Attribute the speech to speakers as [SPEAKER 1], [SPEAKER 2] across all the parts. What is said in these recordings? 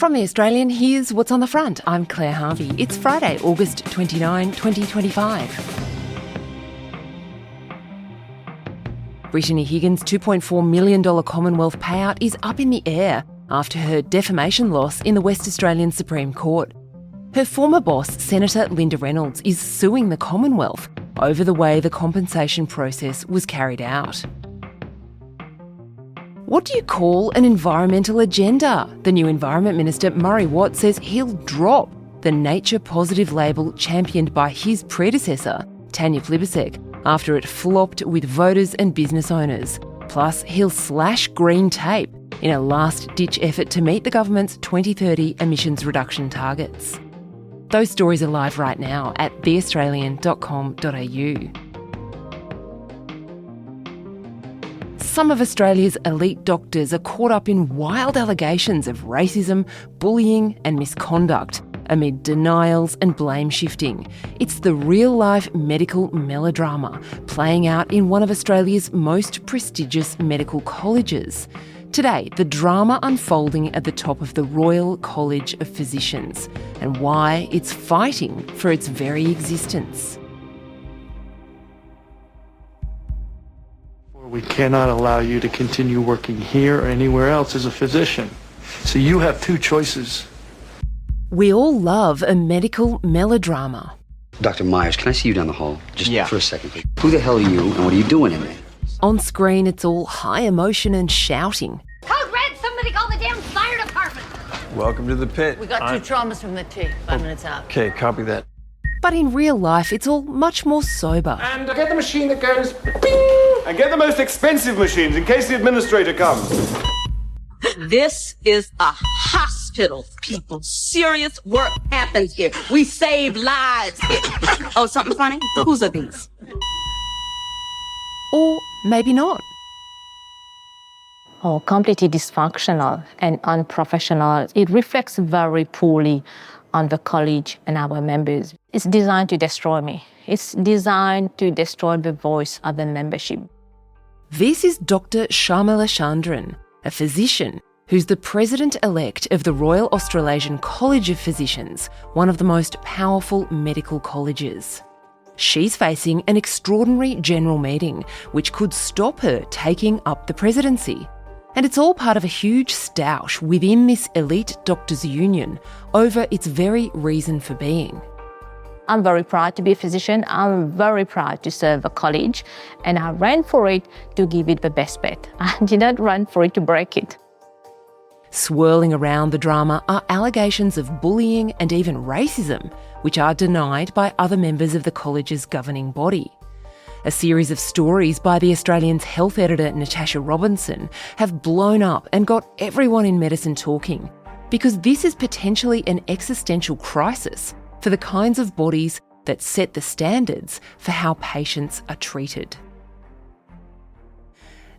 [SPEAKER 1] From The Australian, here's what's on the front. I'm Claire Harvey. It's Friday, August 29, 2025. Brittany Higgins' $2.4 million Commonwealth payout is up in the air after her defamation loss in the West Australian Supreme Court. Her former boss, Senator Linda Reynolds, is suing the Commonwealth over the way the compensation process was carried out. What do you call an environmental agenda? The new Environment Minister, Murray Watt, says he'll drop the nature positive label championed by his predecessor, Tanya Plibersek, after it flopped with voters and business owners. Plus, he'll slash green tape in a last-ditch effort to meet the government's 2030 emissions reduction targets. Those stories are live right now at theaustralian.com.au. Some of Australia's elite doctors are caught up in wild allegations of racism, bullying and misconduct amid denials and blame shifting. It's the real-life medical melodrama playing out in one of Australia's most prestigious medical colleges. Today, the drama unfolding at the top of the Royal College of Physicians and why it's fighting for its very existence.
[SPEAKER 2] We cannot allow you to continue working here or anywhere else as a physician. So you have two choices.
[SPEAKER 1] We all love a medical melodrama.
[SPEAKER 3] Dr. Myers, can I see you down the hall? Just for a second, please. Who the hell are you and what are you doing in there?
[SPEAKER 1] On screen, it's all high emotion and shouting.
[SPEAKER 4] Code red, somebody call the damn fire department.
[SPEAKER 5] Welcome to the pit.
[SPEAKER 6] We got two traumas from the T. 5 minutes out.
[SPEAKER 5] Okay, copy that.
[SPEAKER 1] But in real life, it's all much more sober.
[SPEAKER 7] And get the machine that goes bing! And get the most expensive machines in case the administrator comes.
[SPEAKER 6] This is a hospital, people. Serious work happens here. We save lives here. Oh, something funny? Whose are these?
[SPEAKER 1] Or maybe not.
[SPEAKER 8] Or completely dysfunctional and unprofessional. It reflects very poorly on the college and our members. It's designed to destroy me. It's designed to destroy the voice of the membership.
[SPEAKER 1] This is Dr. Sharmila Chandran, a physician who's the president-elect of the Royal Australasian College of Physicians, one of the most powerful medical colleges. She's facing an extraordinary general meeting which could stop her taking up the presidency. And it's all part of a huge stoush within this elite doctors' union over its very reason for being.
[SPEAKER 8] I'm very proud to be a physician. I'm very proud to serve a college, and I ran for it to give it the best bet. I did not run for it to break it.
[SPEAKER 1] Swirling around the drama are allegations of bullying and even racism, which are denied by other members of the college's governing body. A series of stories by the Australian's health editor Natasha Robinson have blown up and got everyone in medicine talking, because this is potentially an existential crisis for the kinds of bodies that set the standards for how patients are treated.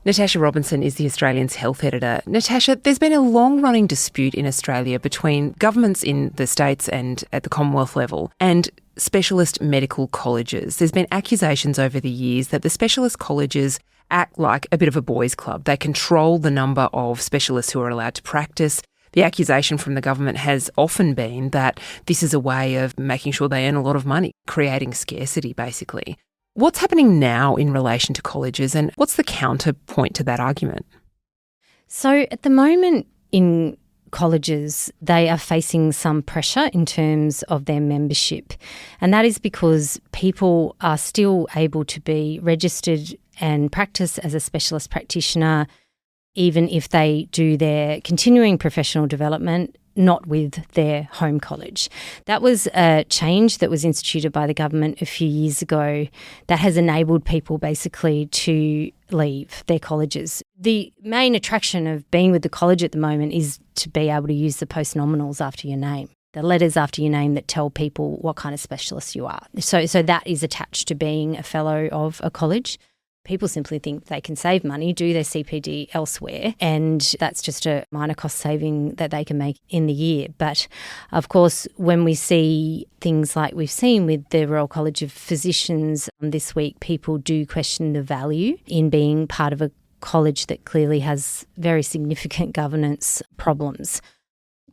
[SPEAKER 1] Natasha Robinson is the Australian's health editor. Natasha, there's been a long-running dispute in Australia between governments in the states and at the Commonwealth level and specialist medical colleges. There's been accusations over the years that the specialist colleges act like a bit of a boys' club. They control the number of specialists who are allowed to practice. The accusation from the government has often been that this is a way of making sure they earn a lot of money, creating scarcity, basically. What's happening now in relation to colleges, and what's the counterpoint to that argument?
[SPEAKER 9] So at the moment in colleges, they are facing some pressure in terms of their membership. And that is because people are still able to be registered and practice as a specialist practitioner, even if they do their continuing professional development not with their home college. That was a change that was instituted by the government a few years ago that has enabled people basically to leave their colleges. The main attraction of being with the college at the moment is to be able to use the post-nominals after your name, the letters after your name that tell people what kind of specialist you are. So that is attached to being a fellow of a college. People simply think they can save money, do their CPD elsewhere, and that's just a minor cost saving that they can make in the year. But of course, when we see things like we've seen with the Royal College of Physicians this week, people do question the value in being part of a college that clearly has very significant governance problems.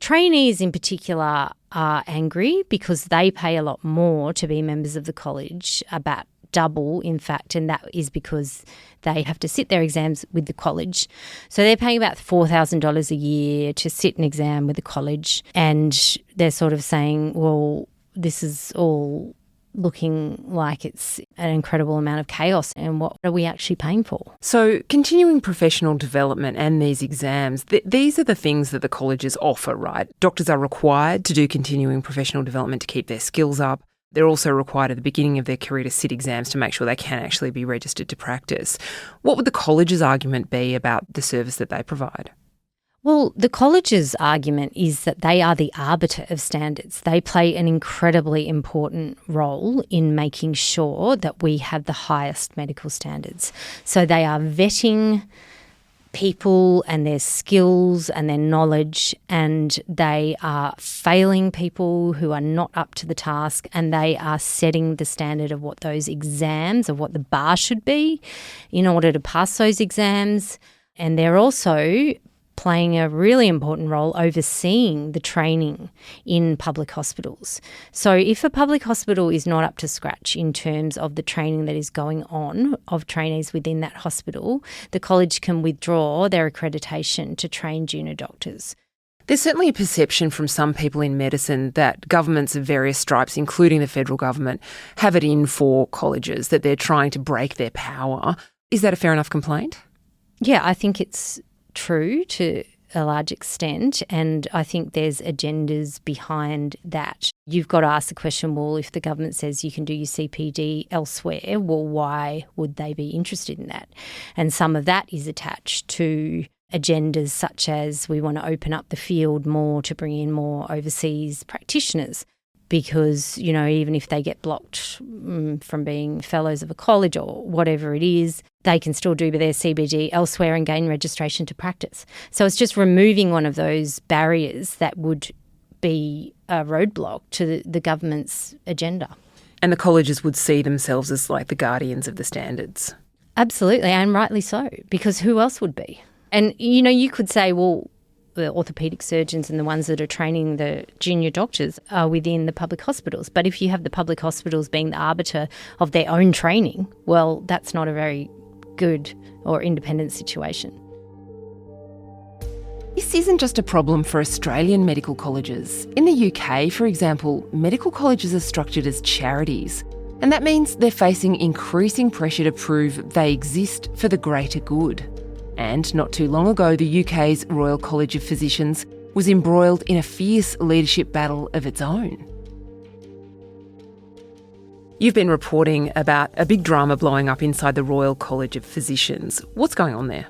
[SPEAKER 9] Trainees in particular are angry because they pay a lot more to be members of the college, about double, in fact, and that is because they have to sit their exams with the college. So they're paying about $4,000 a year to sit an exam with the college, and they're sort of saying, well, this is all looking like it's an incredible amount of chaos, and what are we actually paying for?
[SPEAKER 1] So continuing professional development and these exams, these are the things that the colleges offer, right? Doctors are required to do continuing professional development to keep their skills up. They're also required at the beginning of their career to sit exams to make sure they can actually be registered to practice. What would the college's argument be about the service that they provide?
[SPEAKER 9] Well, the college's argument is that they are the arbiter of standards. They play an incredibly important role in making sure that we have the highest medical standards. So they are vetting people and their skills and their knowledge, and they are failing people who are not up to the task, and they are setting the standard of what those exams, of what the bar should be in order to pass those exams. And they're also playing a really important role overseeing the training in public hospitals. So if a public hospital is not up to scratch in terms of the training that is going on of trainees within that hospital, the college can withdraw their accreditation to train junior doctors.
[SPEAKER 1] There's certainly a perception from some people in medicine that governments of various stripes, including the federal government, have it in for colleges, that they're trying to break their power. Is that a fair enough complaint?
[SPEAKER 9] Yeah, I think it's true to a large extent, and I think there's agendas behind that. You've got to ask the question, well, if the government says you can do your CPD elsewhere, well, why would they be interested in that? And some of that is attached to agendas such as we want to open up the field more to bring in more overseas practitioners, because, you know, even if they get blocked from being fellows of a college or whatever it is, they can still do their CBD elsewhere and gain registration to practice. So it's just removing one of those barriers that would be a roadblock to the government's agenda.
[SPEAKER 1] And the colleges would see themselves as like the guardians of the standards.
[SPEAKER 9] Absolutely, and rightly so, because who else would be? And, you know, you could say, well, the orthopaedic surgeons and the ones that are training the junior doctors are within the public hospitals. But if you have the public hospitals being the arbiter of their own training, well, that's not a very good or independent situation.
[SPEAKER 1] This isn't just a problem for Australian medical colleges. In the UK, for example, medical colleges are structured as charities, and that means they're facing increasing pressure to prove they exist for the greater good. And not too long ago, the UK's Royal College of Physicians was embroiled in a fierce leadership battle of its own. You've been reporting about a big drama blowing up inside the Royal College of Physicians. What's going on there?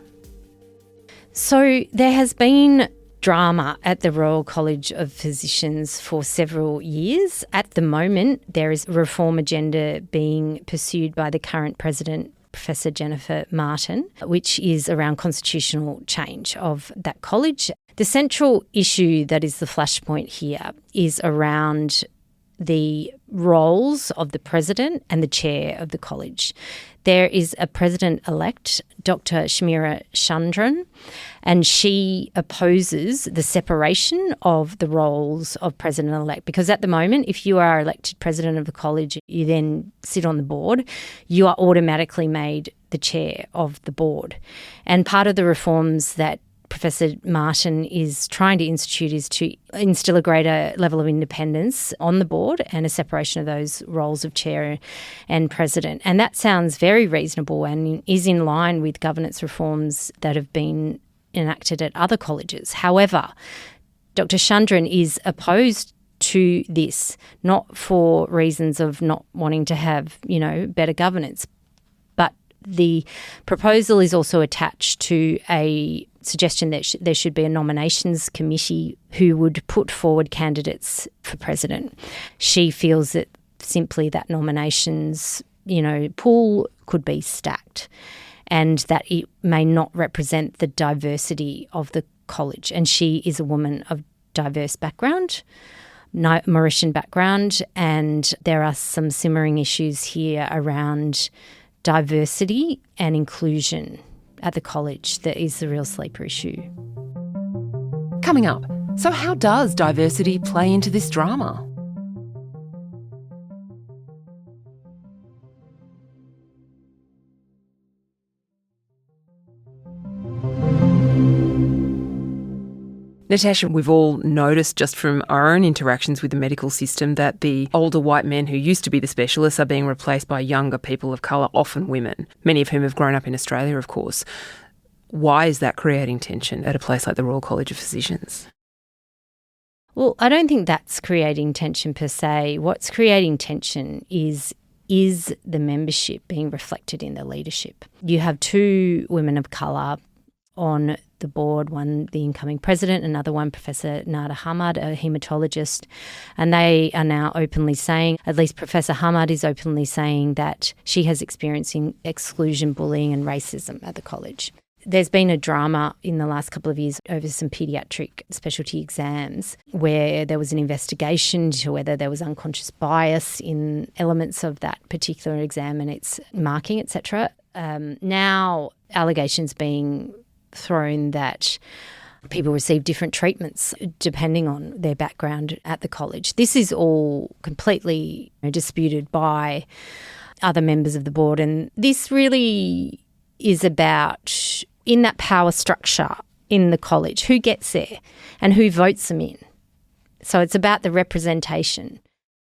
[SPEAKER 9] So there has been drama at the Royal College of Physicians for several years. At the moment, there is a reform agenda being pursued by the current president, Professor Jennifer Martin, which is around constitutional change of that college. The central issue that is the flashpoint here is around the roles of the president and the chair of the college. There is a president-elect, Dr. Shamira Chandran, and she opposes the separation of the roles of president-elect, because at the moment, if you are elected president of the college, you then sit on the board, you are automatically made the chair of the board. And part of the reforms that Professor Martin is trying to institute is to instill a greater level of independence on the board and a separation of those roles of chair and president. And that sounds very reasonable and is in line with governance reforms that have been enacted at other colleges. However, Dr. Chandran is opposed to this, not for reasons of not wanting to have, you know, better governance, but the proposal is also attached to a suggestion that there should be a nominations committee who would put forward candidates for president. She feels that simply that nominations, you know, pool could be stacked and that it may not represent the diversity of the college. And she is a woman of diverse background, Mauritian background, and there are some simmering issues here around diversity and inclusion at the college that is the real sleeper issue.
[SPEAKER 1] Coming up, So how does diversity play into this drama? Natasha, we've all noticed just from our own interactions with the medical system that the older white men who used to be the specialists are being replaced by younger people of colour, often women, many of whom have grown up in Australia, of course. Why is that creating tension at a place like the Royal College of Physicians?
[SPEAKER 9] Well, I don't think that's creating tension per se. What's creating tension is the membership being reflected in the leadership. You have two women of colour on the board, one the incoming president, another one Professor Nada Hamad, a haematologist, and they are now openly saying, at least Professor Hamad is openly saying, that she has experiencing exclusion, bullying and racism at the college. There's been a drama in the last couple of years over some paediatric specialty exams where there was an investigation into whether there was unconscious bias in elements of that particular exam and its marking, etc. Now allegations being thrown that people receive different treatments depending on their background at the college. This is all completely disputed by other members of the board, and this really is about, in that power structure in the college, who gets there and who votes them in. So it's about the representation.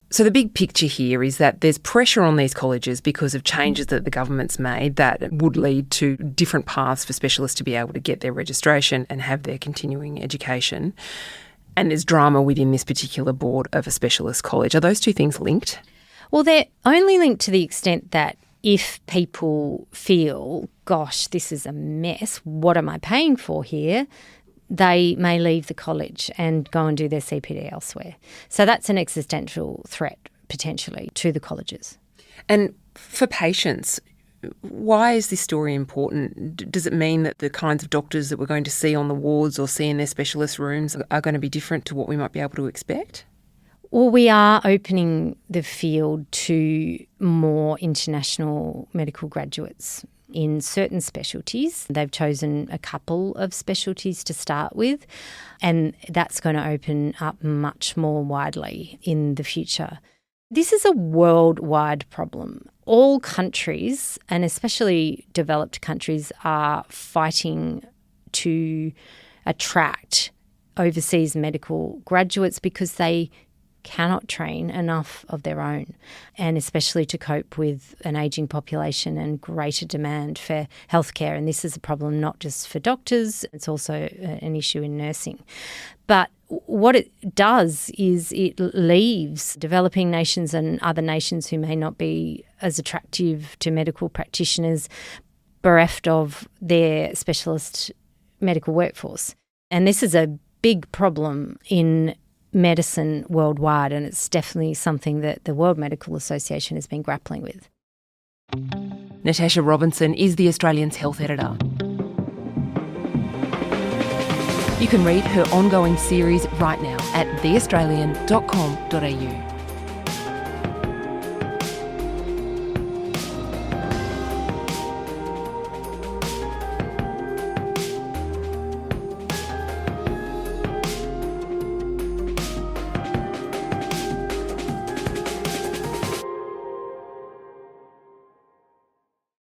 [SPEAKER 1] So the big picture here is that there's pressure on these colleges because of changes that the government's made that would lead to different paths for specialists to be able to get their registration and have their continuing education. And there's drama within this particular board of a specialist college. Are those two things linked?
[SPEAKER 9] Well, they're only linked to the extent that if people feel, gosh, this is a mess, what am I paying for here? They may leave the college and go and do their CPD elsewhere. So that's an existential threat, potentially, to the colleges.
[SPEAKER 1] And for patients, why is this story important? Does it mean that the kinds of doctors that we're going to see on the wards or see in their specialist rooms are going to be different to what we might be able to expect?
[SPEAKER 9] Well, we are opening the field to more international medical graduates in certain specialties. They've chosen a couple of specialties to start with, and that's going to open up much more widely in the future. This is a worldwide problem. All countries, and especially developed countries, are fighting to attract overseas medical graduates because they cannot train enough of their own, and especially to cope with an ageing population and greater demand for healthcare. And this is a problem not just for doctors, it's also an issue in nursing. But what it does is it leaves developing nations and other nations who may not be as attractive to medical practitioners bereft of their specialist medical workforce. And this is a big problem in medicine worldwide, and it's definitely something that the World Medical Association has been grappling with.
[SPEAKER 1] Natasha Robinson is the Australian's health editor. You can read her ongoing series right now at theaustralian.com.au.